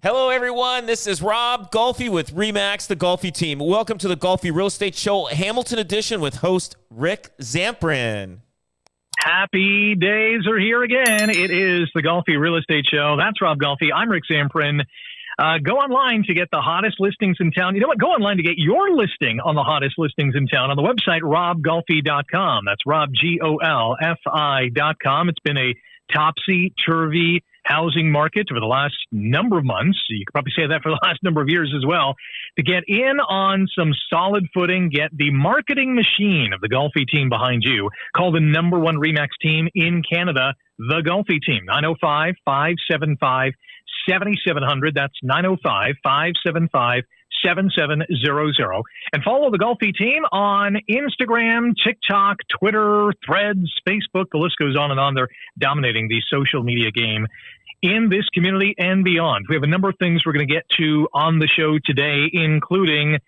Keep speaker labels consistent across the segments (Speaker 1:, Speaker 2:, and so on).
Speaker 1: Hello, everyone. This is Rob Golfi with REMAX, the Golfi Team. Welcome to the Golfi Real Estate Show, Hamilton edition with host Rick Zamprin.
Speaker 2: Happy days are here again. It is the Golfi Real Estate Show. That's Rob Golfi. I'm Rick Zamprin. Go online to get the hottest listings in town. You know what? Go online to get your listing on the hottest listings in town on the website, robgolfi.com. That's Rob, Golfi.com. It's been a topsy-turvy housing market for the last number of months. You could probably say that for the last number of years as well. To get in on some solid footing, get the marketing machine of the Golfi team behind you. Call the number one REMAX team in Canada, the Golfi team, 905-575-7700. That's 905-575-7700. And follow the Golfi team on Instagram, TikTok, Twitter, Threads, Facebook. The list goes on and on. They're dominating the social media game in this community and beyond. We have a number of things we're going to get to on the show today, including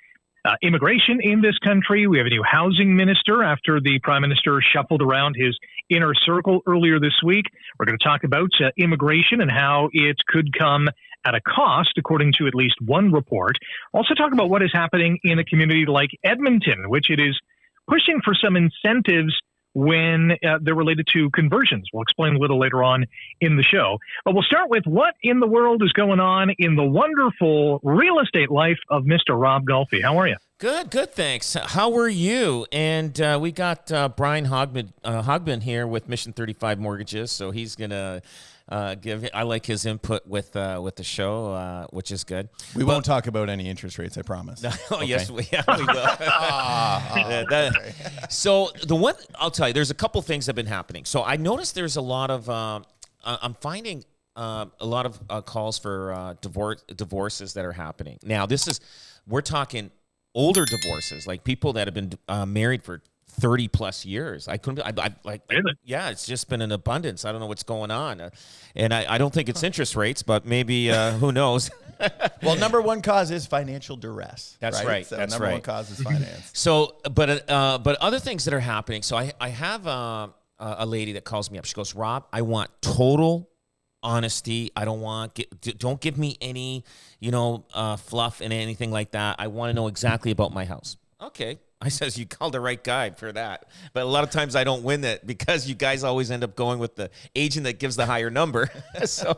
Speaker 2: immigration in this country. We have a new housing minister after the prime minister shuffled around his inner circle earlier this week. We're going to talk about immigration and how it could come at a cost, according to at least one report. Also talk about what is happening in a community like Edmonton, which it is pushing for some incentives when they're related to conversions. We'll explain a little later on in the show. But we'll start with what in the world is going on in the wonderful real estate life of Mr. Rob Golfi. How are you?
Speaker 1: Good, thanks. How are you? And we got Brian Hogman here with Mission 35 Mortgages, so he's going to I like his input with the show, which is good.
Speaker 3: We won't talk about any interest rates, I promise.
Speaker 1: Okay. Yes, we will. So I'll tell you, there's a couple things that have been happening. So I noticed there's a lot of, I'm finding a lot of calls for divorces that are happening. Now, we're talking older divorces, like people that have been married for 30 plus years. Yeah, it's just been an abundance. I don't know what's going on. And I don't think it's interest rates, but maybe, who knows?
Speaker 3: Well, number one cause is financial duress.
Speaker 1: That's right.
Speaker 3: So
Speaker 1: that's
Speaker 3: number
Speaker 1: right.
Speaker 3: one cause is finance.
Speaker 1: So, but other things that are happening. So I have a lady that calls me up. She goes, Rob, I want total honesty. I don't give me any, fluff and anything like that. I want to know exactly about my house. Okay. I says, you called the right guy for that. But a lot of times I don't win that because you guys always end up going with the agent that gives the higher number. So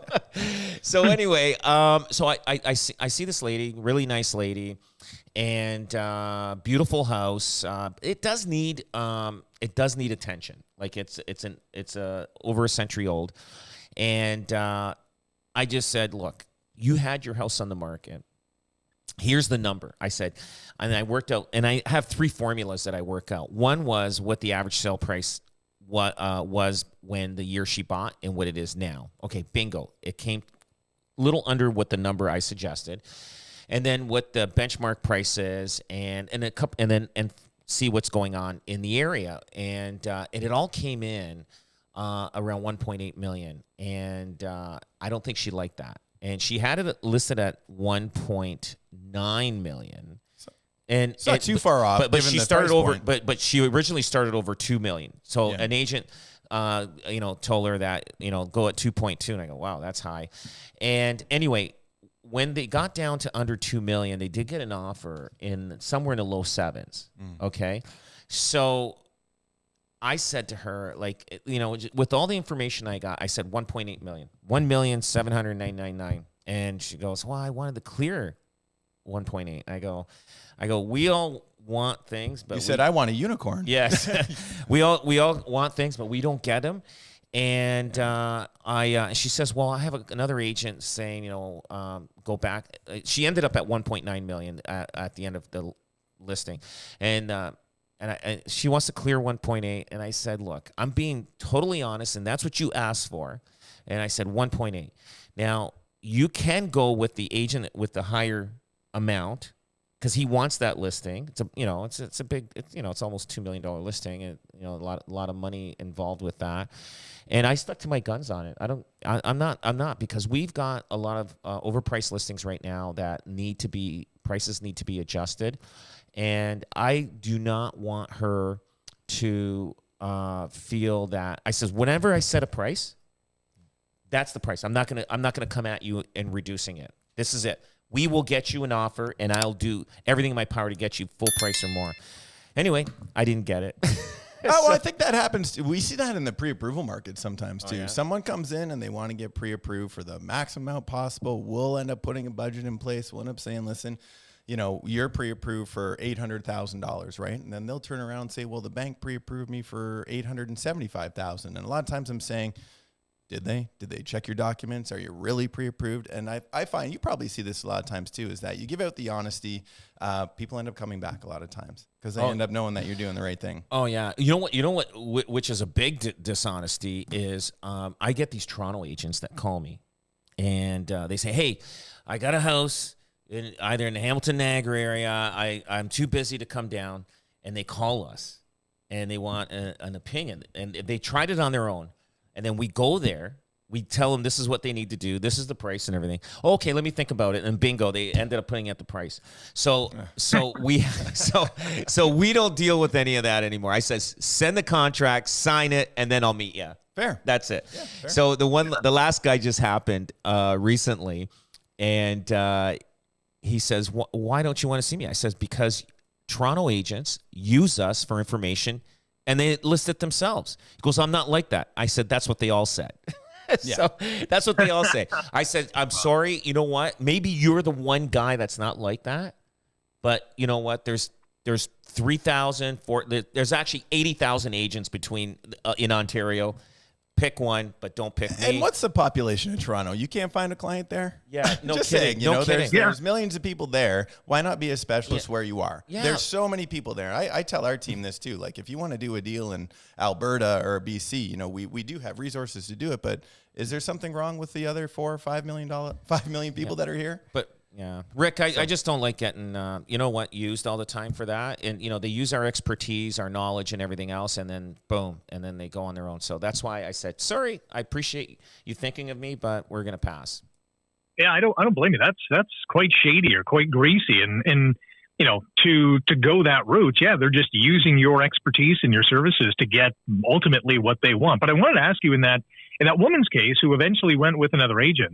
Speaker 1: anyway, so I see this lady, really nice lady, and beautiful house. It does need attention. Like it's over a century old. And I just said, look, you had your house on the market. Here's the number. I said, and I worked out, and I have three formulas that I work out. One was what the average sale price was when the year she bought and what it is now. Okay, bingo. It came a little under what the number I suggested. And then what the benchmark price is and see what's going on in the area. And it all came in around 1.8 million. And I don't think she liked that. And she had it listed at 1.9 million. And
Speaker 3: it's not too far off.
Speaker 1: But she started over. But she originally started over 2 million. So an agent, told her that go at 2.2, and I go, wow, that's high. And anyway, when they got down to under 2 million, they did get an offer in somewhere in the low sevens. Okay, so I said to her, with all the information I got, I said 1.8 million, 1,799,999, and she goes, well, I wanted to clear 1.8. I go, we all want things, but
Speaker 3: you said I want a unicorn.
Speaker 1: Yes, we all want things, but we don't get them. And she says, well, I have another agent saying, go back. She ended up at 1.9 million at the end of the listing, and she wants to clear 1.8. And I said, look, I'm being totally honest, and that's what you asked for. And I said 1.8. Now you can go with the agent with the higher amount because he wants that listing. It's a big, it's almost $2 million listing, and a lot of money involved with that. And I stuck to my guns on it. I'm not because we've got a lot of overpriced listings right now that prices need to be adjusted. And I do not want her to feel that. I says, whenever I set a price, that's the price. I'm not gonna come at you and reducing it. This is it. We will get you an offer, and I'll do everything in my power to get you full price or more. Anyway, I didn't get it.
Speaker 3: Oh, well, I think that happens. We see that in the pre-approval market sometimes too.
Speaker 1: Yeah?
Speaker 3: Someone comes in and they want to get pre-approved for the maximum amount possible. We'll end up putting a budget in place. We'll end up saying, listen, you're pre-approved for $800,000, right? And then they'll turn around and say, well, the bank pre-approved me for $875,000. And a lot of times I'm saying, did they check your documents? Are you really pre-approved? And I find you probably see this a lot of times too, is that you give out the honesty. People end up coming back a lot of times because they end up knowing that you're doing the right thing.
Speaker 1: Oh yeah. You know what, which is a big dishonesty is, I get these Toronto agents that call me and they say, hey, I got a house either in the Hamilton, Niagara area. I'm too busy to come down. And they call us and they want an opinion, and they tried it on their own. And then we go there. We tell them this is what they need to do. This is the price and everything. Okay, let me think about it. And bingo, they ended up putting at the price. So we don't deal with any of that anymore. I says send the contract, sign it, and then I'll meet you.
Speaker 3: Fair.
Speaker 1: That's it.
Speaker 3: Yeah, fair.
Speaker 1: So the last guy just happened recently, and he says, "Why don't you want to see me?" I says, "Because Toronto agents use us for information." And they list it themselves. He goes, I'm not like that. I said, that's what they all said. So that's what they all say. I said, I'm sorry. You know what? Maybe you're the one guy that's not like that. But you know what? There's 3,000, there's actually 80,000 agents in Ontario. Pick one, but don't pick me.
Speaker 3: And what's the population of Toronto? You can't find a client there?
Speaker 1: Yeah, no
Speaker 3: Just
Speaker 1: kidding.
Speaker 3: saying, there's millions of people there. Why not be a specialist where you are?
Speaker 1: Yeah.
Speaker 3: There's so many people there. I tell our team this too. Like, if you want to do a deal in Alberta or BC, we do have resources to do it. But is there something wrong with the other 4 or 5 million people that are here?
Speaker 1: But yeah, Rick, I just don't like getting, used all the time for that. And, they use our expertise, our knowledge and everything else. And then boom. And then they go on their own. So that's why I said, sorry, I appreciate you thinking of me, but we're going to pass.
Speaker 2: Yeah, I don't blame you. That's quite shady or quite greasy. And to go that route, yeah, they're just using your expertise and your services to get ultimately what they want. But I wanted to ask you in that woman's case who eventually went with another agent,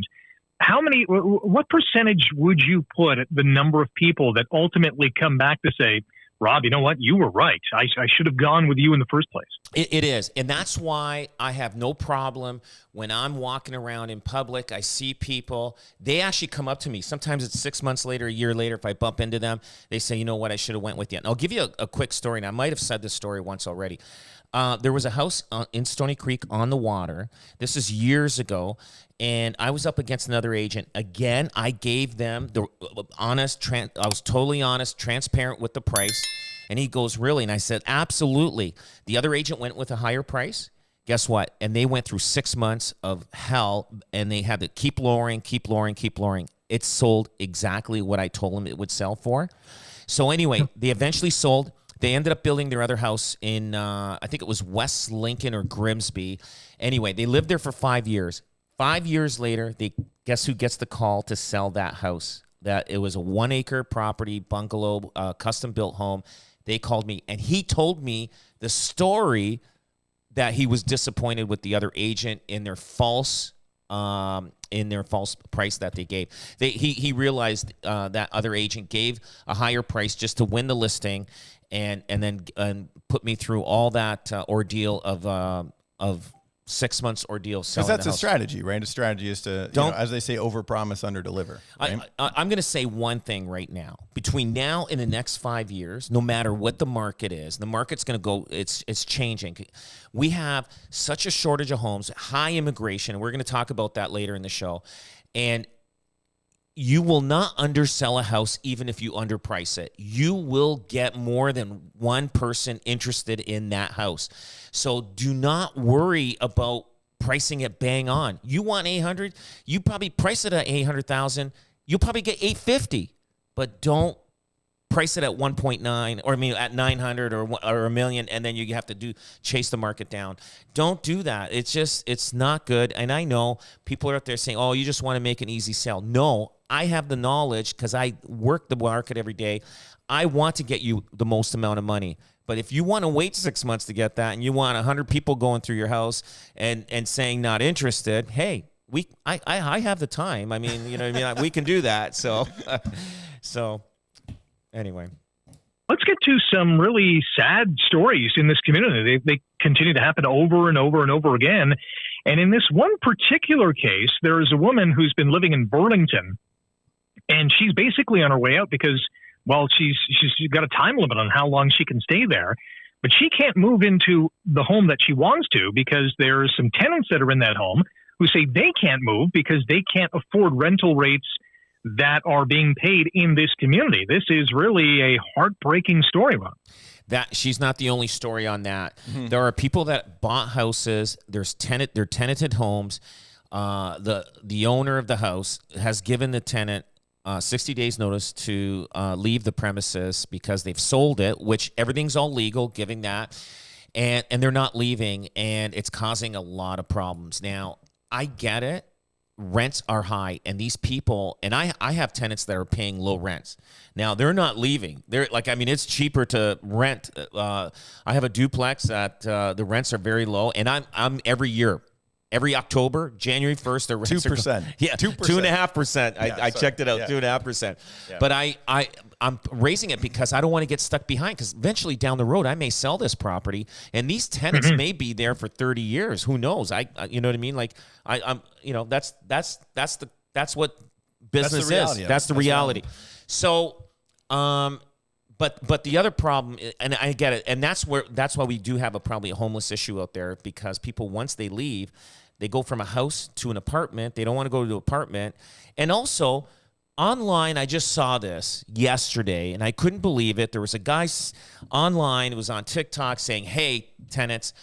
Speaker 2: what percentage would you put at the number of people that ultimately come back to say, Rob, you know what? You were right. I should have gone with you in the first place.
Speaker 1: It is. And that's why I have no problem when I'm walking around in public. I see people. They actually come up to me. Sometimes it's 6 months later, a year later, if I bump into them, they say, you know what? I should have went with you. And I'll give you a quick story. And I might have said this story once already. There was a house in Stony Creek on the water. This is years ago. And I was up against another agent. Again, I gave them the honest, I was totally honest, transparent with the price. And he goes, really? And I said, absolutely. The other agent went with a higher price. Guess what? And they went through 6 months of hell, and they had to keep lowering. It sold exactly what I told them it would sell for. So anyway, they eventually sold. They ended up building their other house in, I think it was West Lincoln or Grimsby. Anyway, they lived there for 5 years. 5 years later, guess who gets the call to sell that house? That it was a 1 acre property, bungalow, custom built home. They called me, and he told me the story that he was disappointed with the other agent in their false price that they gave. He realized that other agent gave a higher price just to win the listing, and then put me through all that ordeal of 6 months ordeal selling.
Speaker 3: Because that's a strategy, right? A strategy is to, as they say, overpromise, underdeliver. Right?
Speaker 1: I'm going to say one thing right now. Between now and the next 5 years, no matter what the market is, the market's going to go. It's changing. We have such a shortage of homes, high immigration, and we're going to talk about that later in the show. And you will not undersell a house even if you underprice it. You will get more than one person interested in that house. So do not worry about pricing it bang on. You want 800, you probably price it at 800,000. You'll probably get 850, but don't price it at 1.9 or at 900 or $1 million, and then you have to chase the market down. Don't do that. It's not good. And I know people are out there saying, oh, you just want to make an easy sell. No, I have the knowledge because I work the market every day. I want to get you the most amount of money. But if you want to wait 6 months to get that, and you want 100 people going through your house and saying not interested, hey, I have the time. I mean, you know what I mean? We can do that. So, so anyway.
Speaker 2: Let's get to some really sad stories in this community. They continue to happen over and over and over again. And in this one particular case, there is a woman who's been living in Burlington, and she's basically on her way out because, well, she's got a time limit on how long she can stay there. But she can't move into the home that she wants to because there's some tenants that are in that home who say they can't move because they can't afford rental rates that are being paid in this community. This is really a heartbreaking story, Ron.
Speaker 1: That she's not the only story on that. Mm-hmm. There are people that bought houses. They're tenanted homes. The owner of the house has given the tenant 60 days notice to leave the premises because they've sold it, which everything's all legal, giving that, and they're not leaving, and it's causing a lot of problems. Now, I get it. Rents are high, and these people, and I have tenants that are paying low rents. Now, they're not leaving. They're like, I mean, it's cheaper to rent. I have a duplex that the rents are very low, and I'm every October, January 1st, the rents
Speaker 3: 2%.
Speaker 1: Yeah, 2.5%. I checked it out, 2.5%. Yeah. But I'm raising it because I don't want to get stuck behind, because eventually down the road I may sell this property, and these tenants may be there for 30 years. Who knows? You know what I mean? Like I'm you know, that's what business is. That's the reality. So but the other problem, and I get it, and that's why we do have probably a homeless issue out there, because people, once they leave, they go from a house to an apartment. They don't want to go to an apartment. And also, online, I just saw this yesterday, and I couldn't believe it. There was a guy online, it was on TikTok, saying, hey, tenants,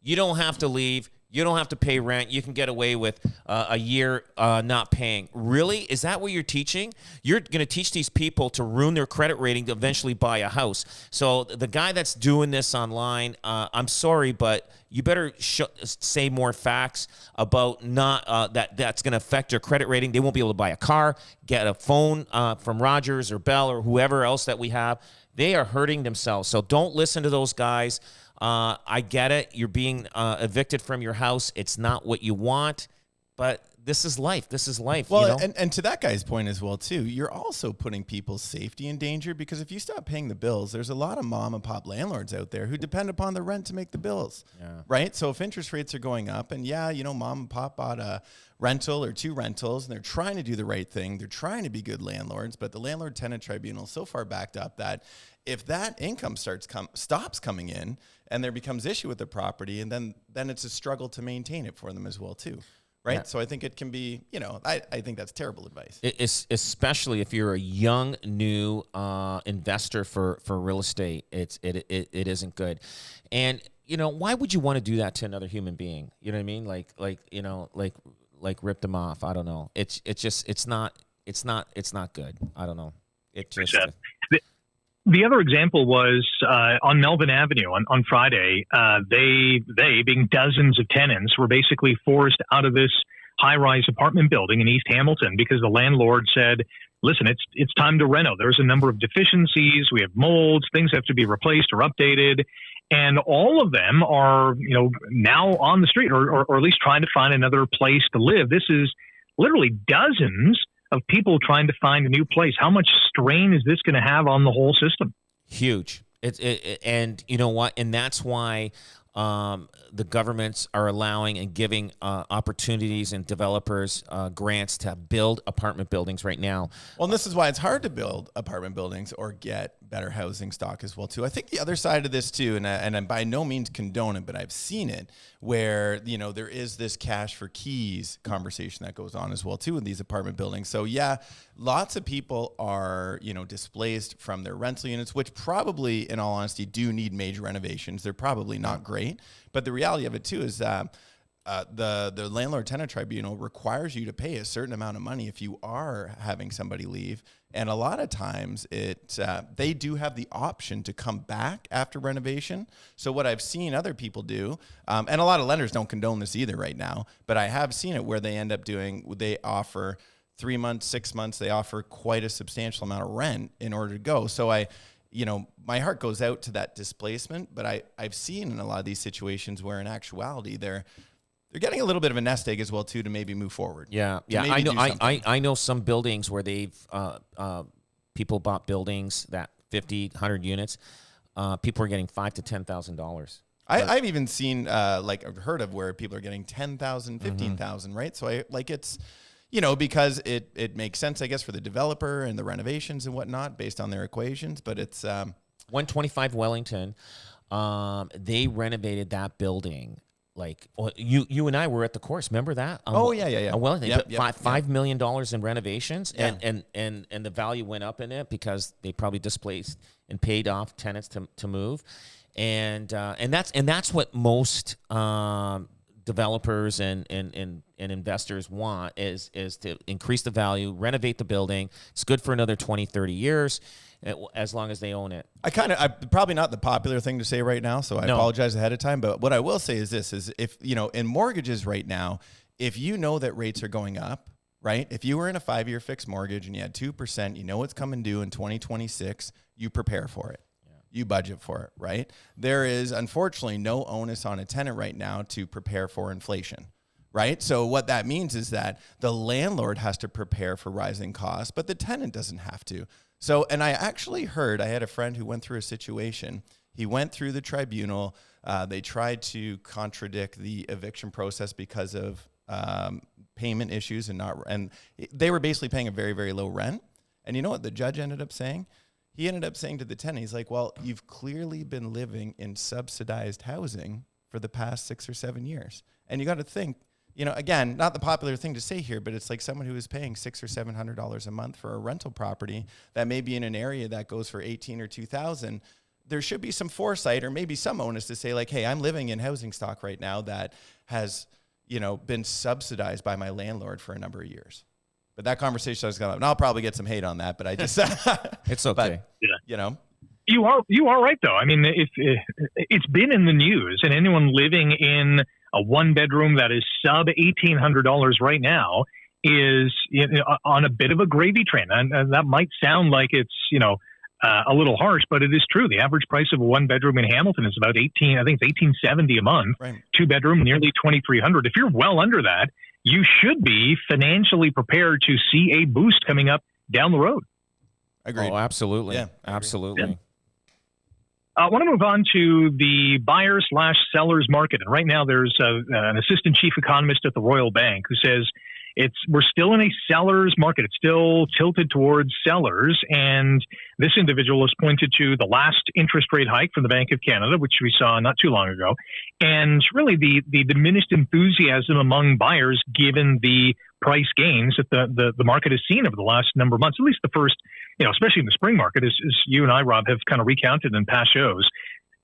Speaker 1: you don't have to leave. You don't have to pay rent. You can get away with a year not paying. Really? Is that what you're teaching? You're going to teach these people to ruin their credit rating to eventually buy a house. So the guy that's doing this online, I'm sorry, but you better say more facts about that's going to affect your credit rating. They won't be able to buy a car, get a phone from Rogers or Bell or whoever else that we have. They are hurting themselves. So don't listen to those guys. I get it. You're being evicted from your house. It's not what you want, but this is life. This is life.
Speaker 3: Well,
Speaker 1: you know?
Speaker 3: and to that guy's point as well, too, you're also putting people's safety in danger, because if you stop paying the bills, there's a lot of mom and pop landlords out there who depend upon the rent to make the bills, right? So if interest rates are going up, and mom and pop bought a rental or two rentals, and they're trying to do the right thing. They're trying to be good landlords, but the landlord-tenant tribunal is so far backed up that if that income stops coming in, and there becomes issue with the property, and then it's a struggle to maintain it for them as well too, right? Yeah. So I think it can be, I think that's terrible advice.
Speaker 1: It's especially if you're a young, new investor for real estate. It isn't good, and why would you want to do that to another human being? You know what I mean? Like rip them off. I don't know. It's not good. I don't know. It just.
Speaker 2: The other example was on Melvin Avenue on Friday. They being dozens of tenants, were basically forced out of this high-rise apartment building in East Hamilton because the landlord said, "Listen, it's time to reno. There's a number of deficiencies. We have molds. Things have to be replaced or updated." And all of them are, now on the street or at least trying to find another place to live. This is literally dozens of people trying to find a new place. How much strain is this going to have on the whole system?
Speaker 1: Huge. And you know what? And that's why the governments are allowing and giving opportunities and developers grants to build apartment buildings right now.
Speaker 3: Well, and this is why it's hard to build apartment buildings or get better housing stock as well too. I think the other side of this too, and I by no means condone it, but I've seen it where there is this cash for keys conversation that goes on as well too in these apartment buildings. So yeah, lots of people are displaced from their rental units, which probably, in all honesty, do need major renovations. They're probably not great, but the reality of it too is that the landlord-tenant tribunal requires you to pay a certain amount of money if you are having somebody leave. And a lot of times they do have the option to come back after renovation. So what I've seen other people do, and a lot of lenders don't condone this either right now, but I have seen it where they end up they offer 3 months, 6 months, they offer quite a substantial amount of rent in order to go. So my heart goes out to that displacement, but I've seen in a lot of these situations where in actuality they're they're getting a little bit of a nest egg as well too to maybe move forward.
Speaker 1: Yeah. I know some buildings where they've people bought buildings that 50, 100 units. People are getting $5,000 to $10,000.
Speaker 3: I've even seen I've heard of where people are getting 10,000, 15,000, right? So it's, because it makes sense, I guess, for the developer and the renovations and whatnot based on their equations. But it's
Speaker 1: 125 Wellington. They renovated that building. Like you and I were at the course. Remember that?
Speaker 3: Yeah.
Speaker 1: Well, they put $5 million in renovations,
Speaker 3: Yeah.
Speaker 1: and the value went up in it because they probably displaced and paid off tenants to move, and that's what most developers and investors want is to increase the value, renovate the building. It's good for another 20, 30 years. As long as they own it. I
Speaker 3: probably not the popular thing to say right now, so I apologize ahead of time. But what I will say is this, is if, in mortgages right now, if you know that rates are going up, right? If you were in a 5-year fixed mortgage and you had 2%, you know it's coming due in 2026, you prepare for it. Yeah. You budget for it, right? There is, unfortunately, no onus on a tenant right now to prepare for inflation. Right? So what that means is that the landlord has to prepare for rising costs, but the tenant doesn't have to. So, and I actually heard, I had a friend who went through a situation. He went through the tribunal. They tried to contradict the eviction process because of payment issues and they were basically paying a very, very low rent. And you know what the judge ended up saying? He ended up saying to the tenant, he's like, well, you've clearly been living in subsidized housing for the past 6 or 7 years. And you got to think, again, not the popular thing to say here, but it's like someone who is paying $600 or $700 a month for a rental property that may be in an area that goes for 18 or 2,000. There should be some foresight or maybe some onus to say like, hey, I'm living in housing stock right now that has, been subsidized by my landlord for a number of years. But that conversation has gone up, and I'll probably get some hate on that. But I just,
Speaker 1: it's okay.
Speaker 2: But, you are right though. I mean, it's been in the news, and anyone living in a 1-bedroom that is sub $1,800 right now is on a bit of a gravy train. And that might sound like it's, a little harsh, but it is true. The average price of a 1-bedroom in Hamilton is about $1,870 a month. Right. 2-bedroom, nearly $2,300. If you're well under that, you should be financially prepared to see a boost coming up down the road.
Speaker 3: Agreed.
Speaker 1: Oh, absolutely.
Speaker 3: Yeah,
Speaker 1: absolutely.
Speaker 2: Yeah. I want to move on to the buyer/sellers market. And right now there's an assistant chief economist at the Royal Bank who says we're still in a seller's market. It's still tilted towards sellers. And this individual has pointed to the last interest rate hike from the Bank of Canada, which we saw not too long ago. And really the diminished enthusiasm among buyers given the price gains that the market has seen over the last number of months, at least the first, especially in the spring market, as you and I, Rob, have kind of recounted in past shows.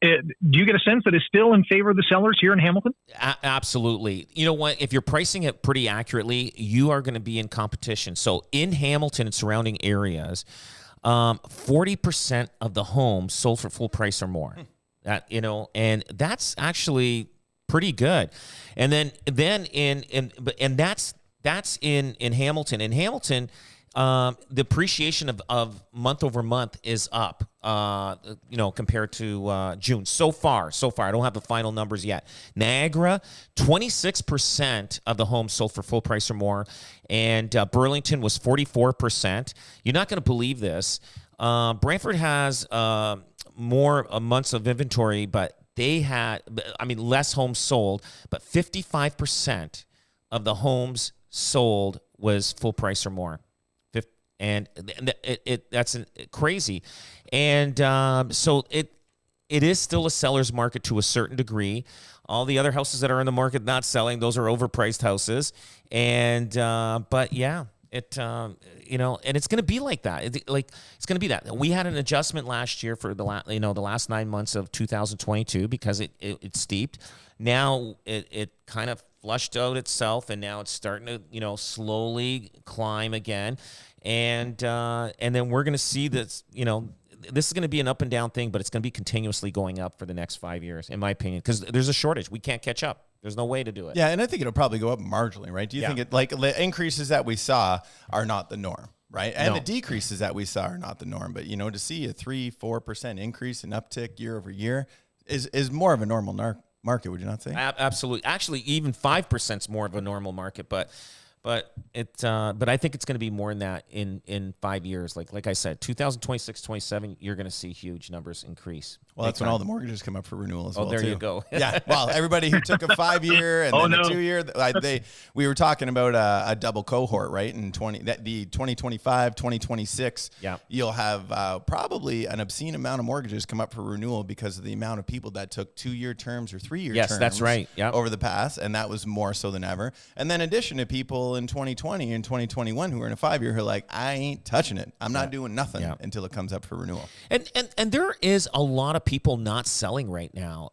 Speaker 2: Do you get a sense that it's still in favor of the sellers here in Hamilton?
Speaker 1: Absolutely. You know what? If you're pricing it pretty accurately, you are going to be in competition. So in Hamilton and surrounding areas, 40% of the homes sold for full price or more. And that's actually pretty good. And then that's in Hamilton. In Hamilton, the appreciation of month over month is up, compared to June. So far, I don't have the final numbers yet. Niagara, 26% of the homes sold for full price or more, and Burlington was 44%. You're not going to believe this. Brantford has more months of inventory, but they had, less homes sold, but 55% of the homes sold was full price or more. And that's crazy. And so it is still a seller's market to a certain degree. All the other houses that are in the market not selling, those are overpriced houses. And but yeah, and it's going to be like that. It's going to be that. We had an adjustment last year for the last 9 months of 2022 because it steeped. Now it kind of flushed out itself, and now it's starting to slowly climb again. And then we're going to see this, this is going to be an up and down thing, but it's going to be continuously going up for the next 5 years, in my opinion, because there's a shortage. We can't catch up. There's no way to do it.
Speaker 3: Yeah, and I think it'll probably go up marginally, right? Do you think the increases that we saw are not the norm, right? And the decreases that we saw are not the norm. But, to see a 3-4% increase in uptick year over year is more of a normal market, would you not say?
Speaker 1: Absolutely. Actually, even 5% is more of a normal market, but I think it's going to be more than that in 5 years. Like I said, 2026, 27, you're going to see huge numbers increase.
Speaker 3: Well, that's when all the mortgages come up for renewal as well.
Speaker 1: Oh, there
Speaker 3: too.
Speaker 1: you go.
Speaker 3: Yeah. Well, everybody who took a 5-year and then a 2-year, we were talking about a double cohort, right? In the 2025, 2026, you'll have probably an obscene amount of mortgages come up for renewal because of the amount of people that took 2-year terms or 3-year terms.
Speaker 1: Yes, that's right. Yep.
Speaker 3: Over the past, and that was more so than ever. And then in addition to people in 2020 and 2021 who are in a 5-year who are like, I ain't touching it. I'm not doing nothing until it comes up for renewal.
Speaker 1: And there is a lot of people not selling right now.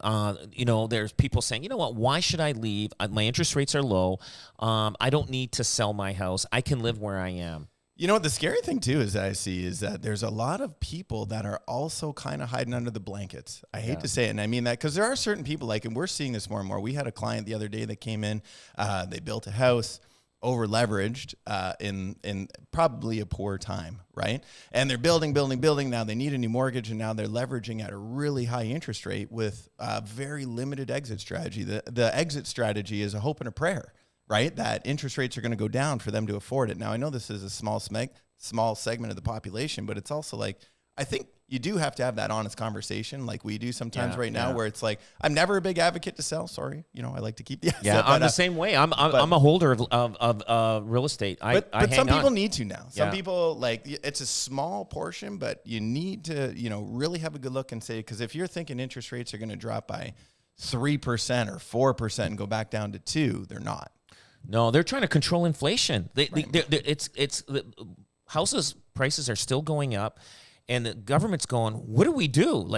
Speaker 1: There's people saying, you know what, why should I leave? My interest rates are low. I don't need to sell my house. I can live where I am.
Speaker 3: You know what the scary thing too is that I see is that there's a lot of people that are also kind of hiding under the blankets. I hate to say it, and I mean that because there are certain people and we're seeing this more and more. We had a client the other day that came in, they built a house, over leveraged in probably a poor time, right? And they're building. Now they need a new mortgage, and now they're leveraging at a really high interest rate with a very limited exit strategy. The exit strategy is a hope and a prayer, right? That interest rates are going to go down for them to afford it. Now I know this is a small segment of the population, but it's also like I think you do have to have that honest conversation like we do sometimes right now where it's like, I'm never a big advocate to sell. Sorry. I like to keep the asset.
Speaker 1: Yeah, I'm the same way. I'm a holder of real estate. But
Speaker 3: some people need to now. Some people it's a small portion, but you need to, really have a good look and say, because if you're thinking interest rates are going to drop by 3% or 4% and go back down to 2%, they're not.
Speaker 1: No, they're trying to control inflation. Houses prices are still going up. And the government's going, what do we do?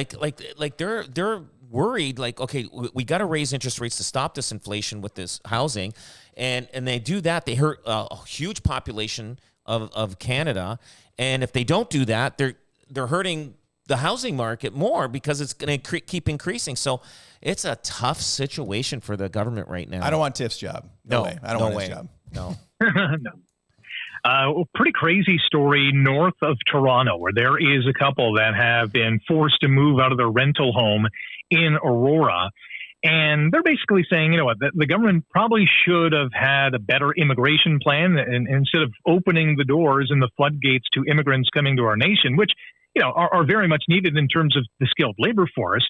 Speaker 1: They're worried. Okay, we got to raise interest rates to stop this inflation with this housing, and they do that. They hurt a huge population of Canada, and if they don't do that, they're hurting the housing market more because it's going to keep increasing. So it's a tough situation for the government right now.
Speaker 3: I don't want Tiff's job. No way. I don't want his job.
Speaker 1: No.
Speaker 2: No. Pretty crazy story north of Toronto where there is a couple that have been forced to move out of their rental home in Aurora. And they're basically saying, the government probably should have had a better immigration plan and instead of opening the doors and the floodgates to immigrants coming to our nation, which, are very much needed in terms of the skilled labor force.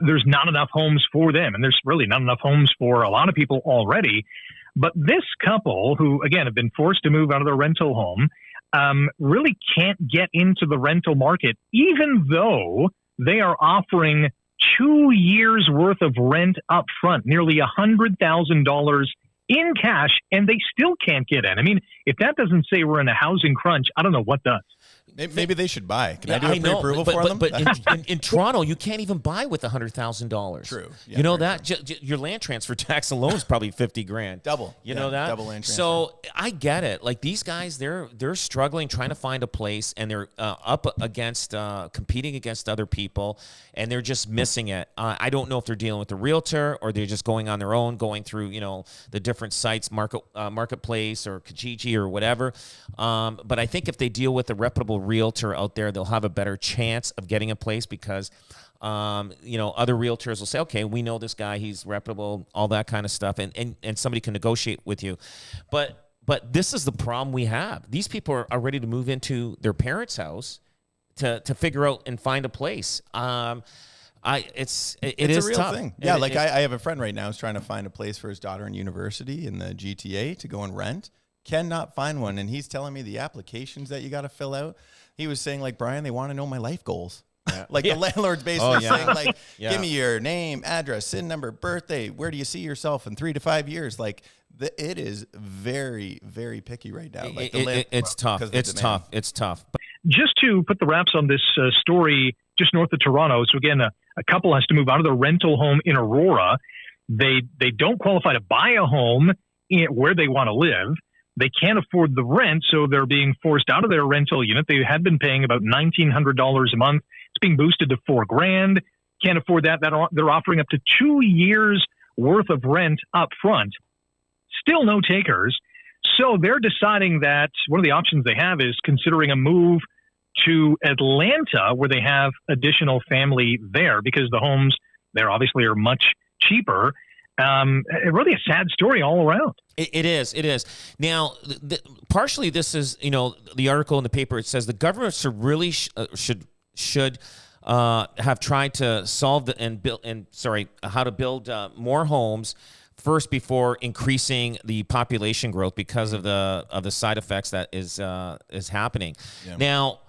Speaker 2: There's not enough homes for them. And there's really not enough homes for a lot of people already. But this couple, who, again, have been forced to move out of their rental home, really can't get into the rental market, even though they are offering 2 years' worth of rent up front, nearly $100,000 in cash, and they still can't get in. I mean, if that doesn't say we're in a housing crunch, I don't know what does.
Speaker 3: Maybe they should buy. Can I do a pre-approval for them?
Speaker 1: But in Toronto, you can't even buy with $100,000.
Speaker 3: True. Yeah,
Speaker 1: you know that? Your land transfer tax alone is probably $50,000.
Speaker 3: Double.
Speaker 1: You know that?
Speaker 3: Double land transfer.
Speaker 1: So I get it. These guys, they're struggling trying to find a place, and they're up against competing against other people, and they're just missing it. I don't know if they're dealing with a realtor or they're just going on their own, going through the different sites, Marketplace or Kijiji or whatever. But I think if they deal with a reputable realtor out there, they'll have a better chance of getting a place because, other realtors will say, okay, we know this guy, he's reputable, all that kind of stuff. And somebody can negotiate with you. But this is the problem we have. These people are ready to move into their parents' house to figure out and find a place. It's a real
Speaker 3: tough thing. Yeah. I have a friend right now who's trying to find a place for his daughter in university in the GTA to go and rent. Cannot find one. And he's telling me the applications that you got to fill out. He was saying, Brian, they want to know my life goals. Yeah. The landlord's basically saying, give me your name, address, SIN number, birthday. Where do you see yourself in 3 to 5 years? It is very, very picky right now.
Speaker 1: It's tough. It's tough.
Speaker 2: Just to put the wraps on this story just north of Toronto. So again, a couple has to move out of their rental home in Aurora. They don't qualify to buy a home where they want to live. They can't afford the rent, so they're being forced out of their rental unit. They had been paying about $1,900 a month. It's being boosted to $4,000. Can't afford that. They're offering up to 2 years worth of rent up front. Still no takers. So they're deciding that one of the options they have is considering a move to Atlanta, where they have additional family there because the homes there obviously are much cheaper. Really a sad story all around.
Speaker 1: It is. It is. Now, partially this is, the article in the paper, it says the government should really should have tried to solve how to build more homes first before increasing the population growth because of the side effects that is happening. Yeah. Now,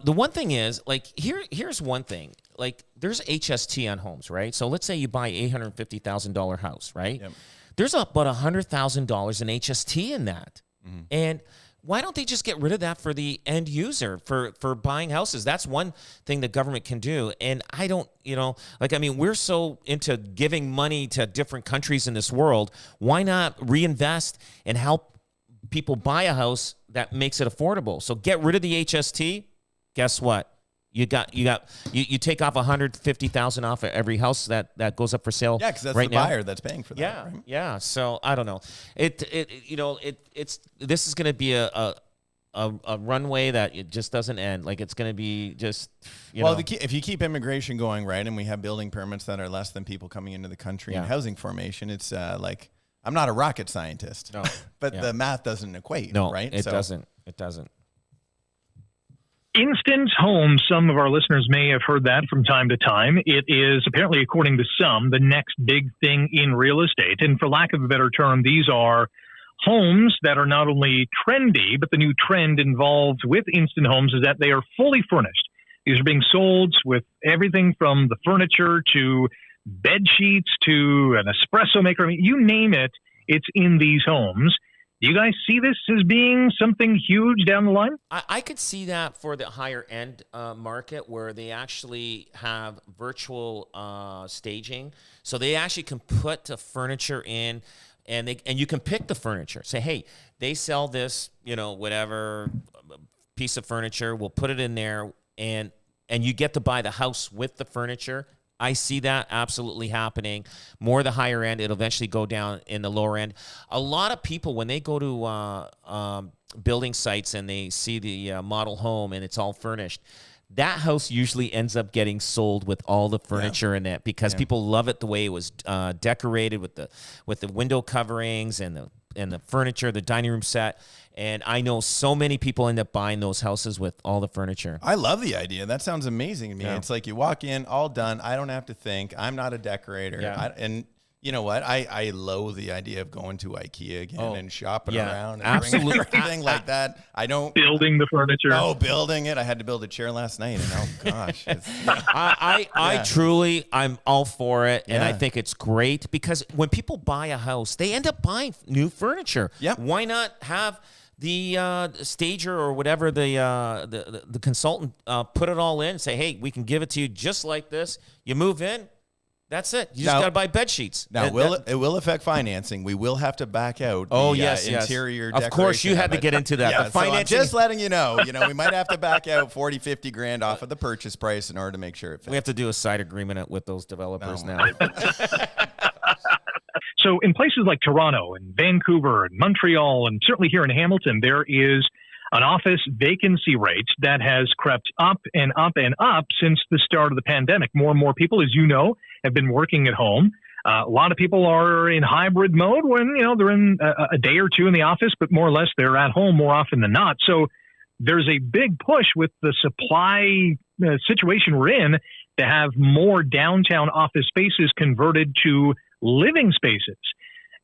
Speaker 1: the one thing is, like, here's one thing. Like, there's HST on homes, right? So let's say you buy $850,000 house, right? Yep. There's about $100,000 in HST in that. Mm-hmm. And why don't they just get rid of that for the end user for buying houses? That's one thing the government can do. And I don't, we're so into giving money to different countries in this world. Why not reinvest and help people buy a house that makes it affordable? So get rid of the HST. Guess what? You take off $150,000 off of every house that goes up for sale.
Speaker 3: Yeah, because that's
Speaker 1: right
Speaker 3: the buyer that's paying for that.
Speaker 1: Yeah,
Speaker 3: right?
Speaker 1: Yeah. So I don't know. This is going to be a runway that it just doesn't end. Like, it's going to be just
Speaker 3: if you keep immigration going right, and we have building permits that are less than people coming into the country and housing formation, it's like, I'm not a rocket scientist, no, but the math doesn't equate.
Speaker 1: No,
Speaker 3: right?
Speaker 1: It doesn't. It doesn't.
Speaker 2: Instant homes, some of our listeners may have heard that from time to time. It is apparently, according to some, the next big thing in real estate. And for lack of a better term, these are homes that are not only trendy, but the new trend involved with instant homes is that they are fully furnished. These are being sold with everything from the furniture to bed sheets to an espresso maker. I mean, you name it, it's in these homes. Do you guys see this as being something huge down the line?
Speaker 1: I could see that for the higher end market where they actually have virtual staging. So they actually can put the furniture in and you can pick the furniture. Say, hey, they sell this, whatever piece of furniture. We'll put it in there and you get to buy the house with the furniture. I see that absolutely happening. More the higher end, it'll eventually go down in the lower end. A lot of people, when they go to building sites and they see the model home and it's all furnished, that house usually ends up getting sold with all the furniture in it because people love it the way it was decorated with the window coverings and the furniture, the dining room set. And I know so many people end up buying those houses with all the furniture.
Speaker 3: I love the idea. That sounds amazing to me. Yeah. It's like you walk in, all done. I don't have to think. I'm not a decorator. Yeah. And you know what? I loathe the idea of going to IKEA again and shopping around and
Speaker 1: absolutely
Speaker 3: everything like that. I don't
Speaker 2: building the furniture.
Speaker 3: Oh, building it. I had to build a chair last night, and oh gosh,
Speaker 1: I truly, I'm all for it, and I think it's great because when people buy a house, they end up buying new furniture.
Speaker 3: Yep.
Speaker 1: Why not have the stager or whatever the consultant put it all in and say, hey, we can give it to you just like this. You move in. That's it. You just got to buy bed sheets.
Speaker 3: Now, it will affect financing. We will have to back out interior decoration.
Speaker 1: Of course, you had to get into that.
Speaker 3: Yeah,
Speaker 1: the financing.
Speaker 3: So I'm just letting you know, we might have to back out 40, 50 grand off of the purchase price in order to make sure it fits.
Speaker 1: We have to do a side agreement with those developers now.
Speaker 2: So in places like Toronto and Vancouver and Montreal, and certainly here in Hamilton, there is an office vacancy rate that has crept up and up and up since the start of the pandemic. More and more people, as you know, have been working at home. A lot of people are in hybrid mode when, they're in a day or two in the office, but more or less they're at home more often than not. So there's a big push with the supply situation we're in to have more downtown office spaces converted to living spaces.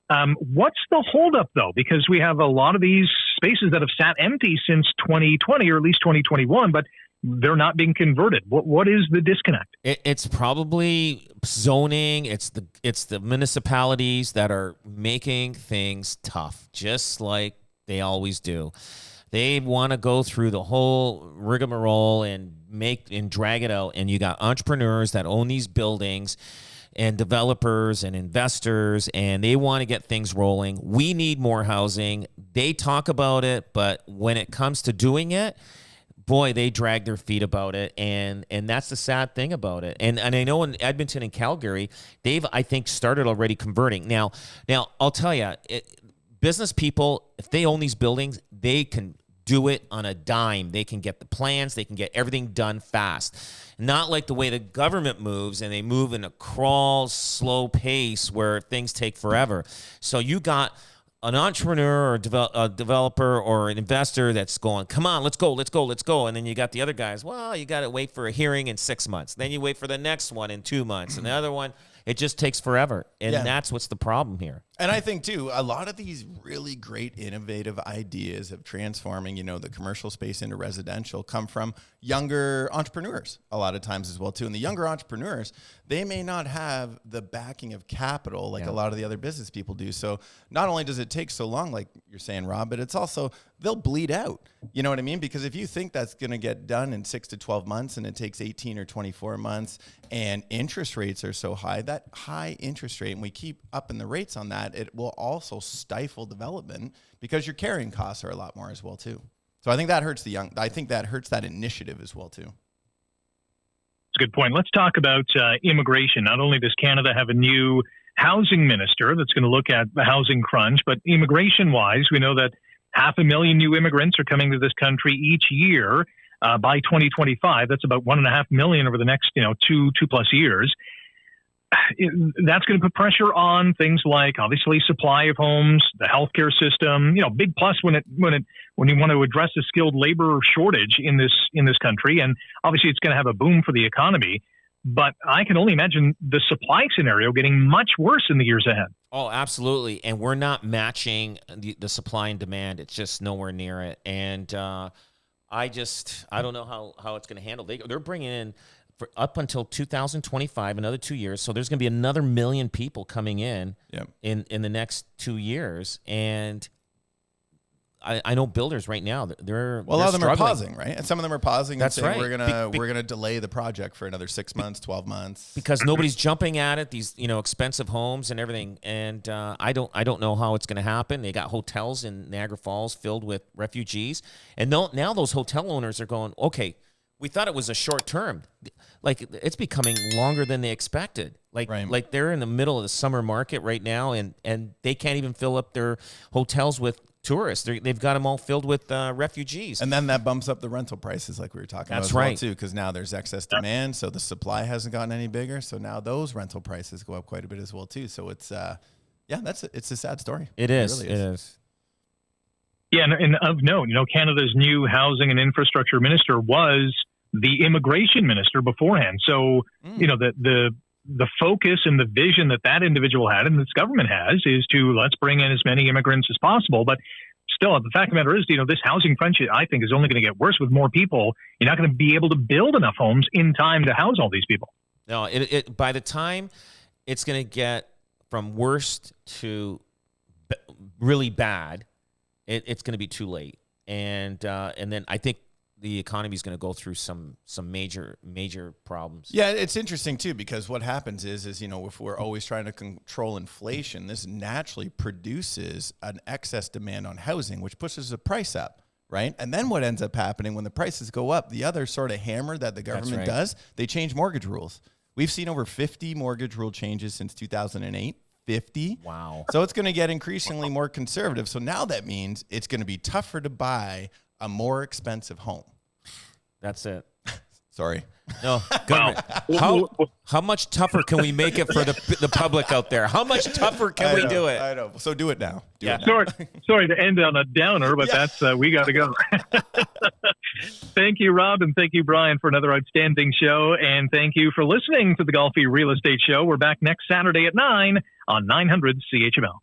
Speaker 2: What's the holdup, though? Because we have a lot of these spaces that have sat empty since 2020 or at least 2021, but they're not being converted. What is the disconnect?
Speaker 1: It's probably zoning. It's the municipalities that are making things tough, just like they always do. They want to go through the whole rigmarole and drag it out. And you got entrepreneurs that own these buildings and developers and investors, and they want to get things rolling. We need more housing. They talk about it, but when it comes to doing it, boy, they drag their feet about it, and that's the sad thing about it. And I know in Edmonton and Calgary, they've, I think, started already converting. Now I'll tell you, business people, if they own these buildings, they can do it on a dime. They can get the plans. They can get everything done fast. Not like the way the government moves, and they move in a crawl, slow pace where things take forever. So you got an entrepreneur or a developer or an investor that's going, come on, let's go. And then you got the other guys, well, you got to wait for a hearing in 6 months. Then you wait for the next one in 2 months. And the other one, it just takes forever. And that's what's the problem here.
Speaker 3: And I think, too, a lot of these really great innovative ideas of transforming, the commercial space into residential come from younger entrepreneurs a lot of times as well, too. And the younger entrepreneurs, they may not have the backing of capital like a lot of the other business people do. So not only does it take so long, like you're saying, Rob, but it's also they'll bleed out. You know what I mean? Because if you think that's going to get done in 6 to 12 months and it takes 18 or 24 months and interest rates are so high, that high interest rate, and we keep upping the rates on that, it will also stifle development because your carrying costs are a lot more as well too. So I think that hurts that initiative as well too.
Speaker 2: That's a good point. Let's talk about immigration. Not only does Canada have a new housing minister that's going to look at the housing crunch, but immigration-wise, we know that 500,000 new immigrants are coming to this country each year by 2025. That's about 1.5 million over the next, 2+ years. That's going to put pressure on things like obviously supply of homes, the healthcare system. Big plus when you want to address the skilled labor shortage in this country, and obviously it's going to have a boom for the economy. But I can only imagine the supply scenario getting much worse in the years ahead.
Speaker 1: Oh, absolutely, and we're not matching the supply and demand. It's just nowhere near it, and I don't know how it's going to handle. They're bringing in. For up until 2025, another 2 years. So there's going to be another 1 million people coming in in the next 2 years. And I know builders right now, they're
Speaker 3: a lot of them
Speaker 1: struggling.
Speaker 3: are pausing, right? And some of them are pausing and saying
Speaker 1: right.
Speaker 3: we're gonna delay the project for another 6 months, 12 months.
Speaker 1: Because nobody's jumping at it, these expensive homes and everything. And I don't know how it's going to happen. They got hotels in Niagara Falls filled with refugees. And now those hotel owners are going, okay, we thought it was a short term. Like it's becoming longer than they expected. Like they're in the middle of the summer market right now, and they can't even fill up their hotels with tourists. They've got them all filled with refugees.
Speaker 3: And then that bumps up the rental prices like we were talking about as well too, because now there's excess demand, so the supply hasn't gotten any bigger. So now those rental prices go up quite a bit as well too. So it's it's a sad story.
Speaker 1: It is.
Speaker 3: Really is.
Speaker 2: Yeah, and of note, Canada's new housing and infrastructure minister was the immigration minister beforehand. So, the focus and the vision that individual had and this government has is to let's bring in as many immigrants as possible. But still, the fact of the matter is, this housing crunch, I think, is only going to get worse with more people. You're not going to be able to build enough homes in time to house all these people.
Speaker 1: No, by the time it's going to get from worst to really bad, it's going to be too late. And then I think the economy is going to go through some major problems.
Speaker 3: Yeah, it's interesting too, because what happens is if we're always trying to control inflation, this naturally produces an excess demand on housing, which pushes the price up, right? And then what ends up happening when the prices go up, the other sort of hammer that the government does, they change mortgage rules. We've seen over 50 mortgage rule changes since 2008. 50.
Speaker 1: Wow.
Speaker 3: So it's going to get increasingly more conservative. So now that means it's going to be tougher to buy a more expensive home.
Speaker 1: That's it.
Speaker 3: Sorry.
Speaker 1: No, government. How much tougher can we make it for the public out there? How much tougher can we do it?
Speaker 3: I know. So do it now.
Speaker 2: Sorry to end on a downer, but that's we got to go. Thank you, Rob, and thank you, Brian, for another outstanding show. And thank you for listening to the Golfi Real Estate Show. We're back next Saturday at 9 on 900 CHML.